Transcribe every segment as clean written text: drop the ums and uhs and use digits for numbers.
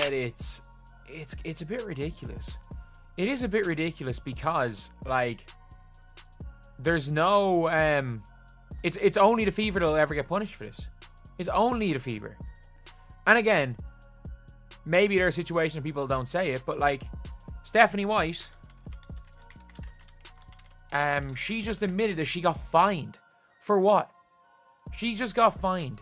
that it's a bit ridiculous. It is a bit ridiculous because, like, there's no it's only the Fever that'll ever get punished for this. It's only the Fever. And again, maybe there are situations where people don't say it, but like Stephanie White, she just admitted that she got fined. For what? She just got fined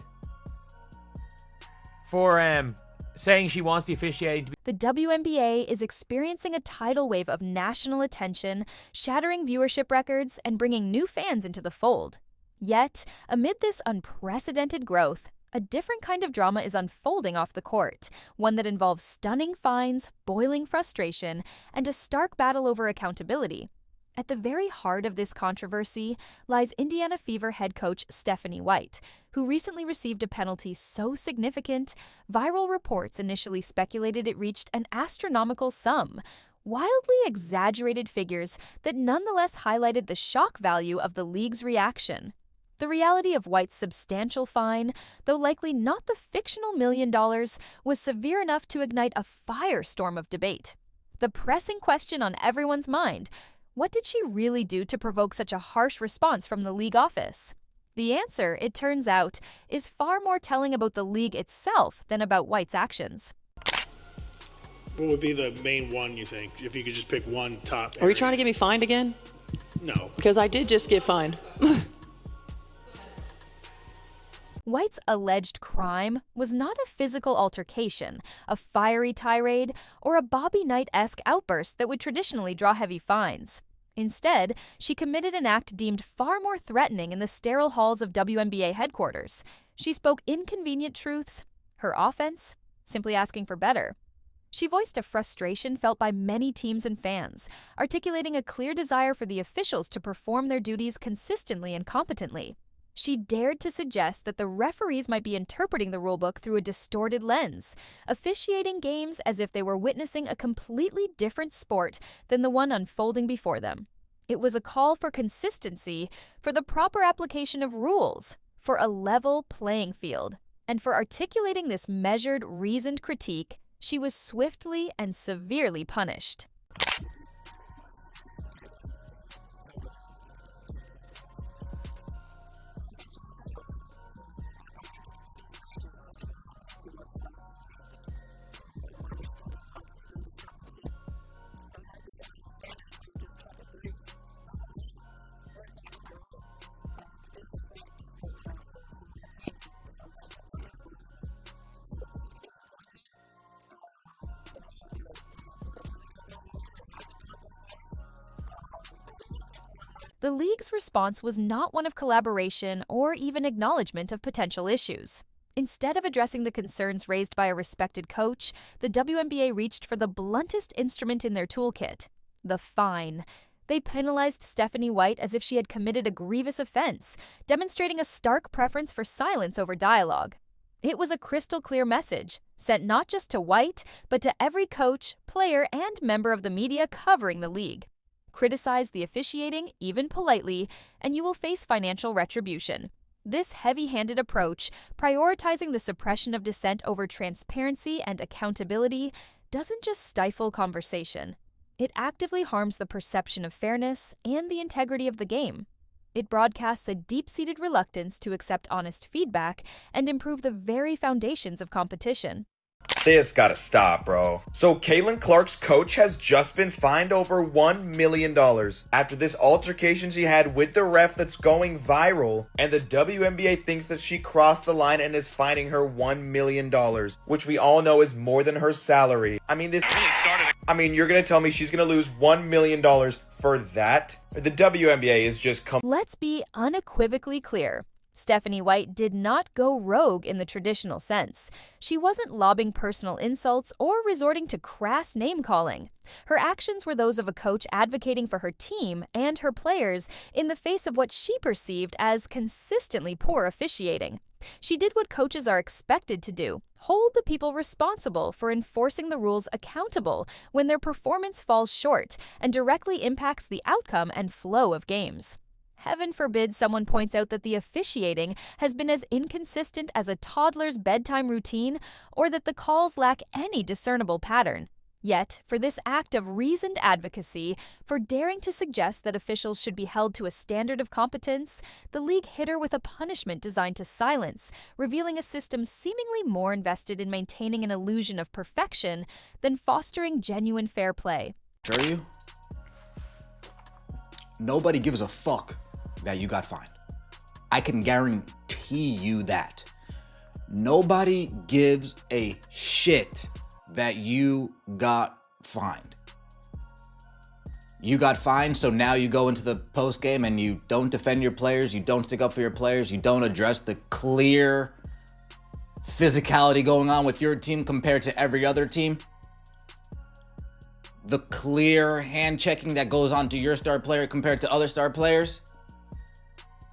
for saying she wants the officiating to be... The WNBA is experiencing a tidal wave of national attention, shattering viewership records and bringing new fans into the fold. Yet, amid this unprecedented growth, a different kind of drama is unfolding off the court, one that involves stunning fines, boiling frustration, and a stark battle over accountability. At the very heart of this controversy lies Indiana Fever head coach Stephanie White, who recently received a penalty so significant, viral reports initially speculated it reached an astronomical sum, wildly exaggerated figures that nonetheless highlighted the shock value of the league's reaction. The reality of White's substantial fine, though likely not the fictional $1 million, was severe enough to ignite a firestorm of debate. The pressing question on everyone's mind: what did she really do to provoke such a harsh response from the league office? The answer, it turns out, is far more telling about the league itself than about White's actions. What would be the main one, you think, if you could just pick one top area? Are you trying to get me fined again? No. Because I did just get fined. White's alleged crime was not a physical altercation, a fiery tirade, or a Bobby Knight-esque outburst that would traditionally draw heavy fines. Instead, she committed an act deemed far more threatening in the sterile halls of WNBA headquarters. She spoke inconvenient truths, her offense, simply asking for better. She voiced a frustration felt by many teams and fans, articulating a clear desire for the officials to perform their duties consistently and competently. She dared to suggest that the referees might be interpreting the rulebook through a distorted lens, officiating games as if they were witnessing a completely different sport than the one unfolding before them. It was a call for consistency, for the proper application of rules, for a level playing field. And for articulating this measured, reasoned critique, she was swiftly and severely punished. The league's response was not one of collaboration or even acknowledgement of potential issues. Instead of addressing the concerns raised by a respected coach, the WNBA reached for the bluntest instrument in their toolkit: the fine. They penalized Stephanie White as if she had committed a grievous offense, demonstrating a stark preference for silence over dialogue. It was a crystal-clear message, sent not just to White, but to every coach, player, and member of the media covering the league. Criticize the officiating, even politely, and you will face financial retribution. This heavy-handed approach, prioritizing the suppression of dissent over transparency and accountability, doesn't just stifle conversation. It actively harms the perception of fairness and the integrity of the game. It broadcasts a deep-seated reluctance to accept honest feedback and improve the very foundations of competition. This gotta stop, bro. So Caitlin Clark's coach has just been fined over $1 million after this altercation she had with the ref that's going viral, and the WNBA thinks that she crossed the line and is fining her $1 million, which we all know is more than her salary. You're gonna tell me she's gonna lose $1 million for that? The WNBA is just Let's be unequivocally clear. Stephanie White did not go rogue in the traditional sense. She wasn't lobbing personal insults or resorting to crass name-calling. Her actions were those of a coach advocating for her team and her players in the face of what she perceived as consistently poor officiating. She did what coaches are expected to do: hold the people responsible for enforcing the rules accountable when their performance falls short and directly impacts the outcome and flow of games. Heaven forbid someone points out that the officiating has been as inconsistent as a toddler's bedtime routine or that the calls lack any discernible pattern. Yet, for this act of reasoned advocacy, for daring to suggest that officials should be held to a standard of competence, the league hit her with a punishment designed to silence, revealing a system seemingly more invested in maintaining an illusion of perfection than fostering genuine fair play. Sure you? Nobody gives a fuck that you got fined. I can guarantee you that. Nobody gives a shit that you got fined. You got fined, so now you go into the post game and you don't defend your players, you don't stick up for your players, you don't address the clear physicality going on with your team compared to every other team. The clear hand checking that goes on to your star player compared to other star players.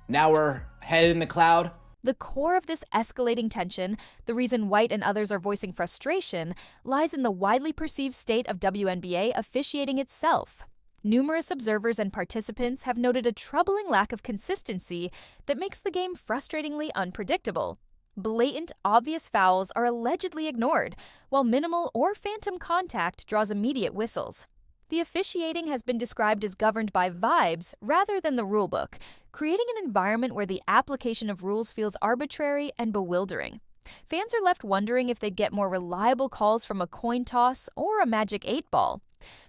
Now we're headed in the cloud. The core of this escalating tension, the reason White and others are voicing frustration, lies in the widely perceived state of WNBA officiating itself. Numerous observers and participants have noted a troubling lack of consistency that makes the game frustratingly unpredictable. Blatant, obvious fouls are allegedly ignored, while minimal or phantom contact draws immediate whistles. The officiating has been described as governed by vibes rather than the rulebook, creating an environment where the application of rules feels arbitrary and bewildering. Fans are left wondering if they'd get more reliable calls from a coin toss or a magic 8-ball.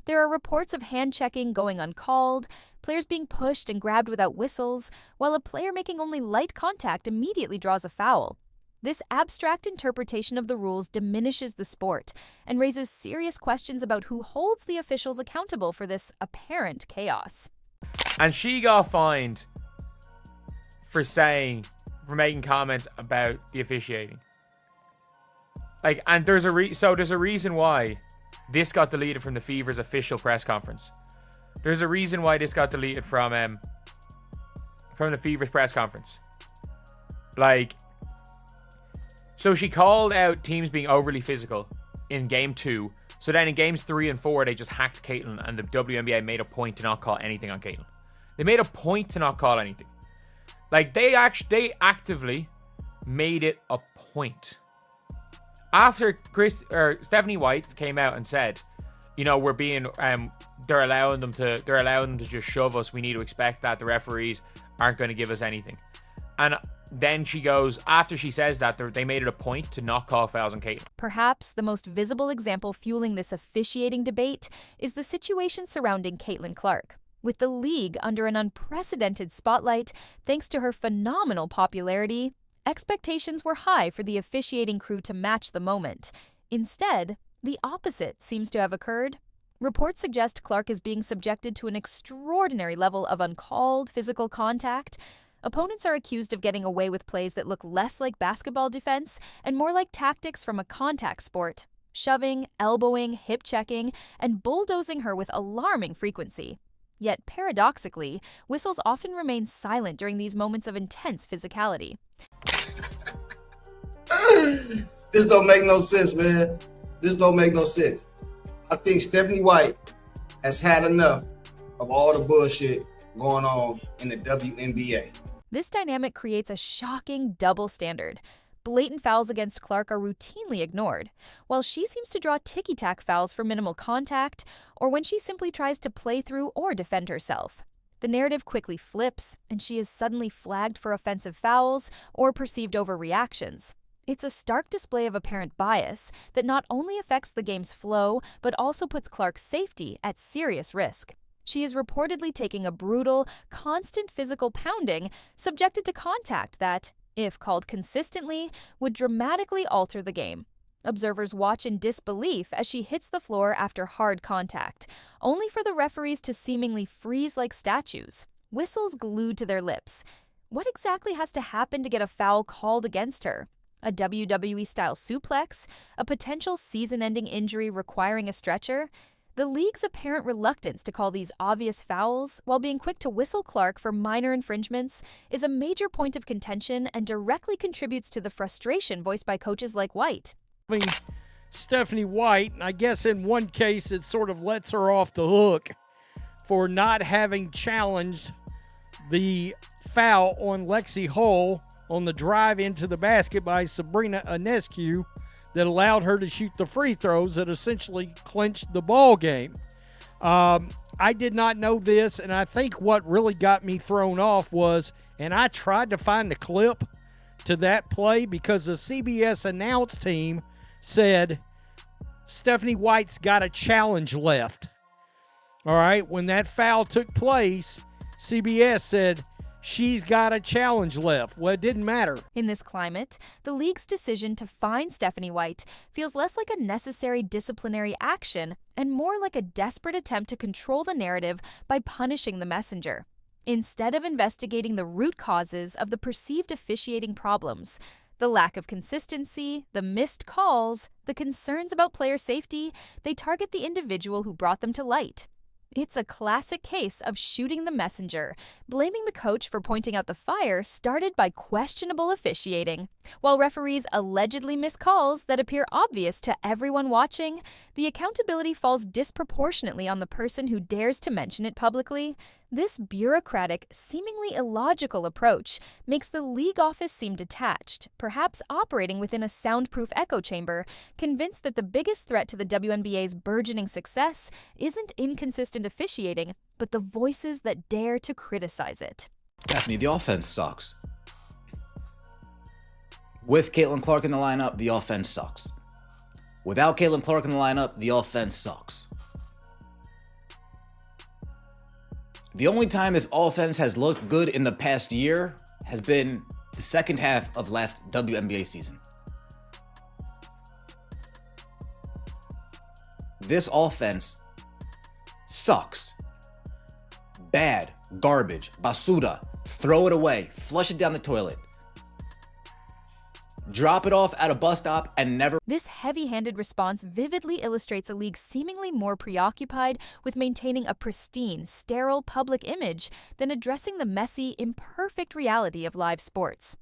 There are reports of hand-checking going uncalled, players being pushed and grabbed without whistles, while a player making only light contact immediately draws a foul. This abstract interpretation of the rules diminishes the sport and raises serious questions about who holds the officials accountable for this apparent chaos. And she got fined for making comments about the officiating. And there's a reason why this got deleted from the Fever's official press conference. There's a reason why this got deleted from the Fever's press conference. So she called out teams being overly physical in Game 2. So then in Games 3 and 4, they just hacked Caitlyn, and the WNBA made a point to not call anything on Caitlyn. They made a point to not call anything. They actively made it a point. After Stephanie White came out and said, we're being they're allowing them to just shove us. We need to expect that the referees aren't going to give us anything. And then she goes, after she says that, they made it a point to not call fouls on Caitlyn. Perhaps the most visible example fueling this officiating debate is the situation surrounding Caitlin Clark. With the league under an unprecedented spotlight thanks to her phenomenal popularity, expectations were high for the officiating crew to match the moment. Instead, the opposite seems to have occurred. Reports suggest Clark is being subjected to an extraordinary level of uncalled physical contact. Opponents are accused of getting away with plays that look less like basketball defense and more like tactics from a contact sport, shoving, elbowing, hip-checking, and bulldozing her with alarming frequency. Yet, paradoxically, whistles often remain silent during these moments of intense physicality. This don't make no sense, man. This don't make no sense. I think Stephanie White has had enough of all the bullshit going on in the WNBA. This dynamic creates a shocking double standard. Blatant fouls against Clark are routinely ignored, while she seems to draw ticky-tack fouls for minimal contact or when she simply tries to play through or defend herself. The narrative quickly flips, and she is suddenly flagged for offensive fouls or perceived overreactions. It's a stark display of apparent bias that not only affects the game's flow, but also puts Clark's safety at serious risk. She is reportedly taking a brutal, constant physical pounding subjected to contact that, if called consistently, would dramatically alter the game. Observers watch in disbelief as she hits the floor after hard contact, only for the referees to seemingly freeze like statues, whistles glued to their lips. What exactly has to happen to get a foul called against her? A WWE-style suplex? A potential season-ending injury requiring a stretcher? The league's apparent reluctance to call these obvious fouls, while being quick to whistle Clark for minor infringements, is a major point of contention and directly contributes to the frustration voiced by coaches like White. Stephanie White, I guess in one case it sort of lets her off the hook for not having challenged the foul on Lexi Hull on the drive into the basket by Sabrina Ionescu that allowed her to shoot the free throws that essentially clinched the ball game. I did not know this, and I think what really got me thrown off was, and I tried to find the clip to that play because the CBS announce team said Stephanie White's got a challenge left. All right, when that foul took place, CBS said she's got a challenge left. Well, it didn't matter. In this climate, the league's decision to fine Stephanie White feels less like a necessary disciplinary action and more like a desperate attempt to control the narrative by punishing the messenger. Instead of investigating the root causes of the perceived officiating problems, the lack of consistency, the missed calls, the concerns about player safety, they target the individual who brought them to light. It's a classic case of shooting the messenger, blaming the coach for pointing out the fire started by questionable officiating. While referees allegedly miss calls that appear obvious to everyone watching, the accountability falls disproportionately on the person who dares to mention it publicly. This bureaucratic, seemingly illogical approach makes the league office seem detached, perhaps operating within a soundproof echo chamber, convinced that the biggest threat to the WNBA's burgeoning success isn't inconsistent officiating, but the voices that dare to criticize it. Stephanie, the offense sucks. With Caitlin Clark in the lineup, the offense sucks. Without Caitlin Clark in the lineup, the offense sucks. The only time this offense has looked good in the past year has been the second half of last WNBA season. This offense sucks. Bad, garbage, basura, throw it away, flush it down the toilet. Drop it off at a bus stop and never. This heavy-handed response vividly illustrates a league seemingly more preoccupied with maintaining a pristine, sterile public image than addressing the messy, imperfect reality of live sports.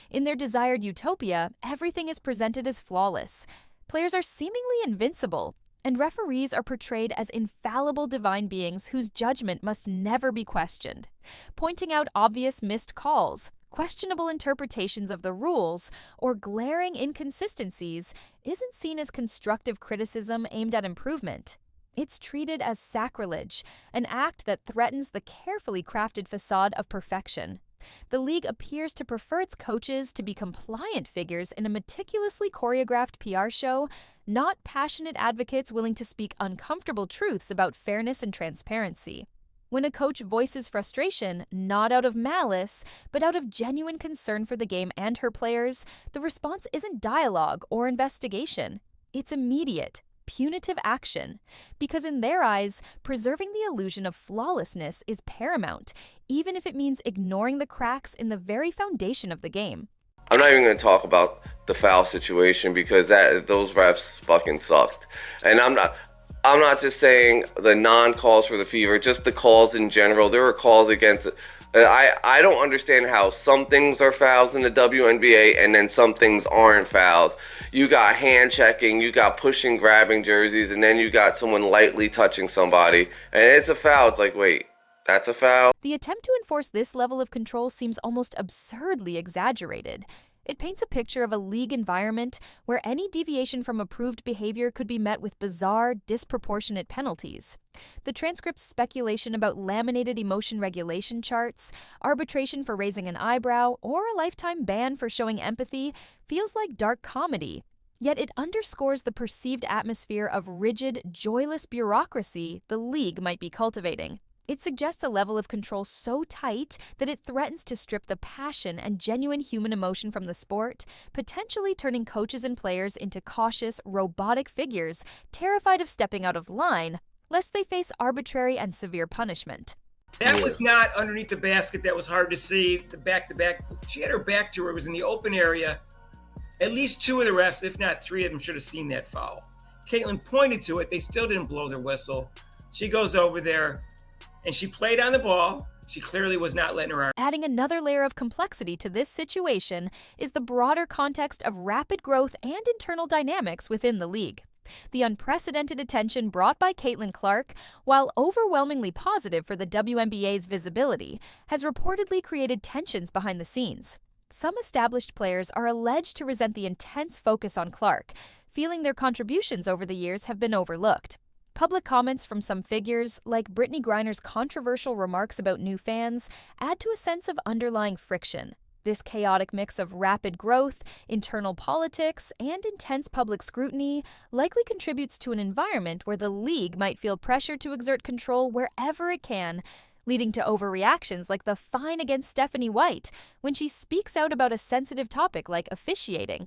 In their desired utopia, everything is presented as flawless. Players are seemingly invincible, and referees are portrayed as infallible divine beings whose judgment must never be questioned. Pointing out obvious missed calls, questionable interpretations of the rules, or glaring inconsistencies isn't seen as constructive criticism aimed at improvement. It's treated as sacrilege, an act that threatens the carefully crafted facade of perfection. The league appears to prefer its coaches to be compliant figures in a meticulously choreographed PR show, not passionate advocates willing to speak uncomfortable truths about fairness and transparency. When a coach voices frustration, not out of malice, but out of genuine concern for the game and her players, the response isn't dialogue or investigation. It's immediate, punitive action. Because in their eyes, preserving the illusion of flawlessness is paramount, even if it means ignoring the cracks in the very foundation of the game. I'm not even going to talk about the foul situation because those refs fucking sucked. And I'm not just saying the non-calls for the Fever, just the calls in general. There were calls against it. I don't understand how some things are fouls in the WNBA and then some things aren't fouls. You got hand checking, you got pushing, grabbing jerseys, and then you got someone lightly touching somebody. And it's a foul. It's like, wait, that's a foul? The attempt to enforce this level of control seems almost absurdly exaggerated. It paints a picture of a league environment where any deviation from approved behavior could be met with bizarre, disproportionate penalties. The transcript's speculation about laminated emotion regulation charts, arbitration for raising an eyebrow, or a lifetime ban for showing empathy feels like dark comedy. Yet it underscores the perceived atmosphere of rigid, joyless bureaucracy the league might be cultivating. It suggests a level of control so tight that it threatens to strip the passion and genuine human emotion from the sport, potentially turning coaches and players into cautious, robotic figures, terrified of stepping out of line, lest they face arbitrary and severe punishment. That was not underneath the basket. That was hard to see. The back-to-back. She had her back to her. It was in the open area. At least two of the refs, if not three of them, should have seen that foul. Caitlin pointed to it. They still didn't blow their whistle. She goes over there. And she played on the ball. She clearly was not letting her arm. Adding another layer of complexity to this situation is the broader context of rapid growth and internal dynamics within the league. The unprecedented attention brought by Caitlin Clark, while overwhelmingly positive for the WNBA's visibility, has reportedly created tensions behind the scenes. Some established players are alleged to resent the intense focus on Clark, feeling their contributions over the years have been overlooked. Public comments from some figures, like Brittany Griner's controversial remarks about new fans, add to a sense of underlying friction. This chaotic mix of rapid growth, internal politics, and intense public scrutiny likely contributes to an environment where the league might feel pressure to exert control wherever it can, leading to overreactions like the fine against Stephanie White when she speaks out about a sensitive topic like officiating.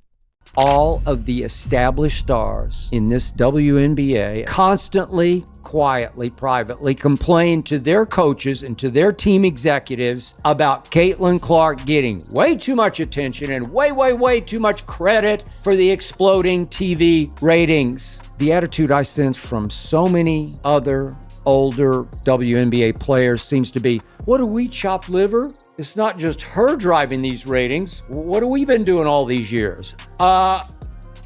All of the established stars in this WNBA constantly, quietly, privately complain to their coaches and to their team executives about Caitlin Clark getting way too much attention and way too much credit for the exploding TV ratings. The attitude I sense from so many other older WNBA players seems to be, what do we, chopped liver? It's not just her driving these ratings. What have we been doing all these years?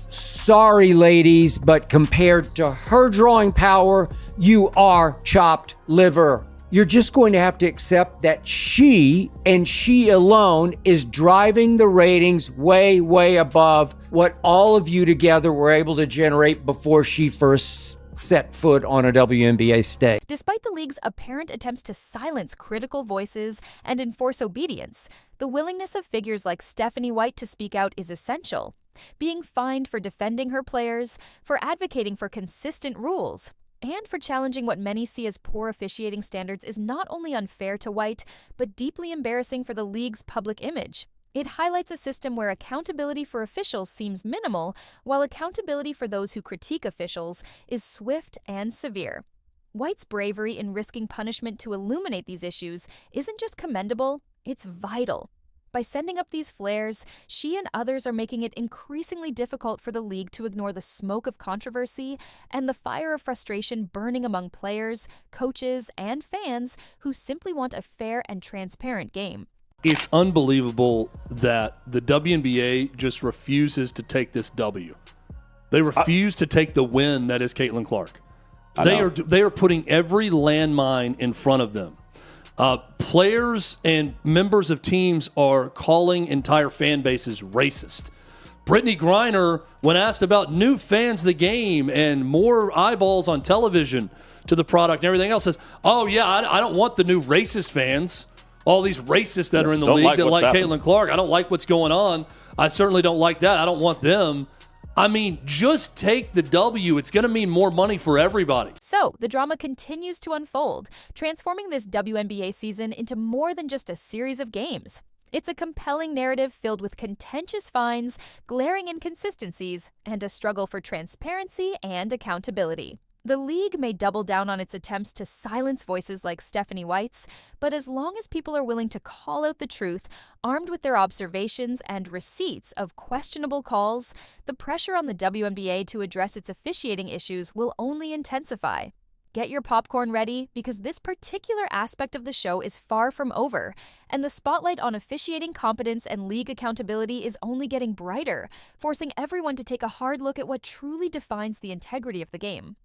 Sorry, ladies, but compared to her drawing power, you are chopped liver. You're just going to have to accept that she, and she alone, is driving the ratings way above what all of you together were able to generate before she first set foot on a WNBA stage. Despite the league's apparent attempts to silence critical voices and enforce obedience, the willingness of figures like Stephanie White to speak out is essential. Being fined for defending her players, for advocating for consistent rules, and for challenging what many see as poor officiating standards is not only unfair to White, but deeply embarrassing for the league's public image. It highlights a system where accountability for officials seems minimal, while accountability for those who critique officials is swift and severe. White's bravery in risking punishment to illuminate these issues isn't just commendable, it's vital. By sending up these flares, she and others are making it increasingly difficult for the league to ignore the smoke of controversy and the fire of frustration burning among players, coaches, and fans who simply want a fair and transparent game. It's unbelievable that the WNBA just refuses to take this W. They refuse to take the win that is Caitlin Clark. They are putting every landmine in front of them. Players and members of teams are calling entire fan bases racist. Brittany Griner, when asked about new fans of the game and more eyeballs on television to the product and everything else, says, oh yeah, I don't want the new racist fans. All these racists that are in the league that like Caitlin Clark. I don't like what's going on. I certainly don't like that. I don't want them. I mean, just take the W. It's going to mean more money for everybody. So, the drama continues to unfold, transforming this WNBA season into more than just a series of games. It's a compelling narrative filled with contentious fines, glaring inconsistencies, and a struggle for transparency and accountability. The league may double down on its attempts to silence voices like Stephanie White's, but as long as people are willing to call out the truth, armed with their observations and receipts of questionable calls, the pressure on the WNBA to address its officiating issues will only intensify. Get your popcorn ready, because this particular aspect of the show is far from over, and the spotlight on officiating competence and league accountability is only getting brighter, forcing everyone to take a hard look at what truly defines the integrity of the game.